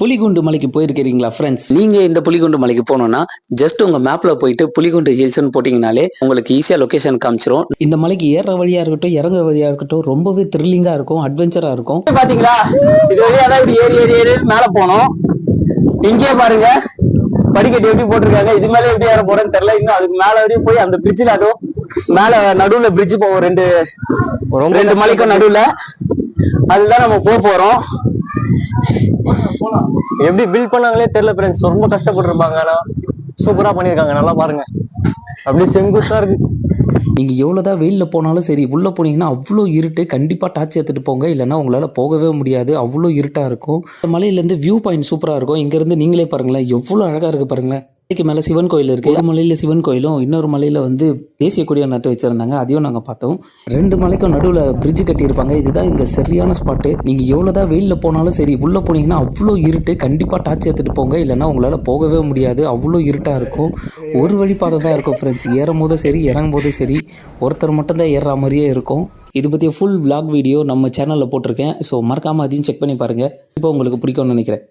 புலிகுண்டு மலைக்கு போயிருக்கிறீங்களா ஃப்ரெண்ட்ஸ்? நீங்க இந்த புலிகுண்டு மலைக்கு போகணும்னா ஜஸ்ட் உங்க மேப்ல போயிட்டு புலிகுண்டு ஹில்ஸ்னு போட்டீங்கனாலே உங்களுக்கு ஈஸியா லொகேஷன் காமிச்சிரும். இந்த மலைக்கு ஏற வழியா இருக்கட்டும் இறங்குற வழியா இருக்கட்டும் ரொம்பவே த்ரில்லிங்கா இருக்கும், அட்வென்ச்சரா இருக்கும். பாத்தீங்களா, இது வழியா தான் இப்படி ஏறி ஏறி ஏறி மேல போனோம். இங்கே பாருங்க படிக்கட்டு எப்படி போட்டிருக்காங்க. இது மேல எப்படி ஏற போறேன்னு தெரியல. இன்னும் அதுக்கு மேல வரையும் போய் அந்த பிரிட்ஜில் அதுவும் மேல நடுவுல பிரிட்ஜ் போவோம், ரெண்டு மலைக்கும் நடுவுல. அதுதான் நம்ம போறோம். எப்படி பில்ட் பண்ணாங்களே தெரியல ஃப்ரெண்ட்ஸ். ரொம்ப கஷ்டப்பட்டுருப்பாங்க, ஆனா சூப்பரா பண்ணிருக்காங்க. நல்லா பாருங்க, அப்படியே செங்குத்தா இருக்கு. நீங்க எவ்வளவுதான் வெயில்ல போனாலும் சரி, உள்ள போனீங்கன்னா அவ்வளோ இருட்டு. கண்டிப்பா டார்ச் எடுத்துட்டு போங்க, இல்லைன்னா உங்களால போகவே முடியாது, அவ்வளோ இருட்டா இருக்கும். இந்த மலையில இருந்து வியூ பாயிண்ட் சூப்பரா இருக்கும். இங்க இருந்து நீங்களே பாருங்களேன், எவ்வளவு அழகா இருக்கு பாருங்களேன். மலைக்கு மேல சிவன் கோயில் இருக்கு. ஒரு மலையில சிவன் கோயிலும், இன்னொரு மலையில வந்து தேசிய கொடியை நட்டு வச்சிருந்தாங்க, அதையும் நாங்க பார்த்தோம். ரெண்டு மலைக்கும் நடுவுல பிரிட்ஜ் கட்டி இருப்பாங்க. இதுதான் இங்க சரியான ஸ்பாட்டு. நீங்க எவ்வளவுதான் வெயில்ல போனாலும் சரி, உள்ள போனீங்கன்னா அவ்வளோ இருட்டு. கண்டிப்பா டார்ச் எடுத்துட்டு போங்க, இல்லைன்னா உங்களால போகவே முடியாது, அவ்வளோ இருட்டா இருக்கும். ஒரு வழிபாதை தான் இருக்கும் ஃப்ரெண்ட்ஸ். ஏறும் போதும் சரி இறங்கும் போதும் சரி ஒருத்தர் மட்டும் தான் ஏறுற மாதிரியே இருக்கும். இது பற்றிய ஃபுல் vlog வீடியோ நம்ம சேனலில் போட்டிருக்கேன். ஸோ மறக்காமல் அதையும் செக் பண்ணி பாருங்கள். இப்போ உங்களுக்கு பிடிக்கும்னு நினைக்கிறேன்.